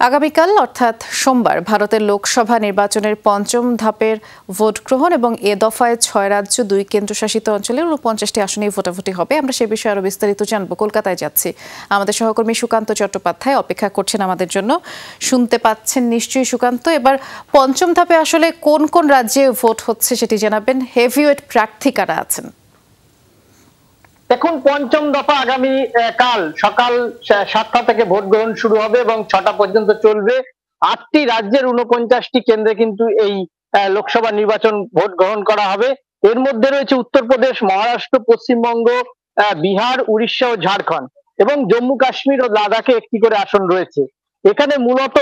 আগামীকাল অর্থাৎ সোমবার ভারতের লোকসভা নির্বাচনের পঞ্চম ধাপের ভোট গ্রহণ এবং এ দফায় ৬ রাজ্য ২ কেন্দ্রশাসিত অঞ্চলের ৪৯টি আসনে ভোটাভুটি হবে। আমরা সে বিষয়ে আরো বিস্তারিত জানবো। কলকাতায় যাচ্ছি, আমাদের সহকর্মী সুকান্ত চট্টোপাধ্যায় অপেক্ষা করছেন আমাদের জন্য। শুনতে পাচ্ছেন নিশ্চয়ই সুকান্ত, এবার পঞ্চম ধাপে আসলে কোন কোন রাজ্যে ভোট হচ্ছে সেটি জানাবেন। হেভিওয়েট প্রার্থী কারা আছেন? দেখুন, পঞ্চম দফা আগামী কাল সকাল ৭টা থেকে ভোট গ্রহণ শুরু হবে এবং ৬টা পর্যন্ত চলবে। ৮টি রাজ্যের ৪৯টি কেন্দ্রে কিন্তু এই লোকসভা নির্বাচন ভোট গ্রহণ করা হবে। এর মধ্যে রয়েছে উত্তরপ্রদেশ, মহারাষ্ট্র, পশ্চিমবঙ্গ, বিহার, উড়িষ্যা ও ঝাড়খণ্ড এবং জম্মু কাশ্মীর ও লাদাখে একটি করে আসন রয়েছে। এখানে মূলত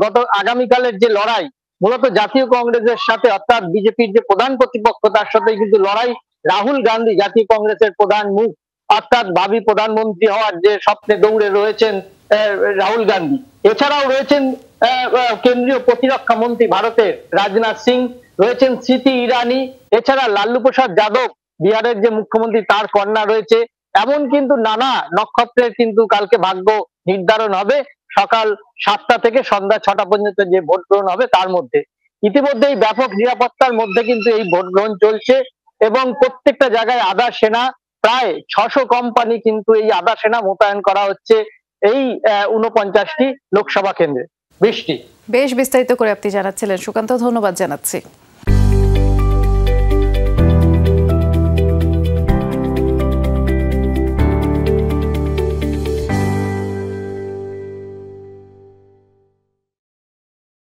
গত আগামীকালের যে লড়াই, মূলত জাতীয় কংগ্রেসের সাথে অর্থাৎ বিজেপির যে প্রধান প্রতিপক্ষ তার সাথে কিন্তু লড়াই রাহুল গান্ধী, জাতীয় কংগ্রেসের প্রধান মুখ অর্থাৎ ভাবি প্রধানমন্ত্রী হওয়ার যে স্বপ্নে দৌড়ে রয়েছেন রাহুল গান্ধী। এছাড়াও রয়েছেন কেন্দ্রীয় প্রতিরক্ষা মন্ত্রী ভারতের রাজনাথ সিং, রয়েছেন স্মৃতি ইরানি, এছাড়া লালু প্রসাদ যাদব বিহারের যে মুখ্যমন্ত্রী তার কন্যা রয়েছে। এমন কিন্তু নানা নক্ষত্রের কিন্তু কালকে ভাগ্য নির্ধারণ হবে সকাল ৭টা থেকে সন্ধ্যা ৬টা পর্যন্ত যে ভোট গ্রহণ হবে তার মধ্যে। ইতিমধ্যেই ব্যাপক নিরাপত্তার মধ্যে কিন্তু এই ভোট গ্রহণ চলছে এবং প্রত্যেকটা জায়গায় আধা সেনা, প্রায় ৬০০ কোম্পানি কিন্তু এই আধা সেনা মোতায়েন করা হচ্ছে এই ৪৯টি লোকসভা কেন্দ্রে। বৃষ্টি, বেশ বিস্তারিত করে আপনি জানাচ্ছিলেন সুকান্ত, ধন্যবাদ জানাচ্ছি।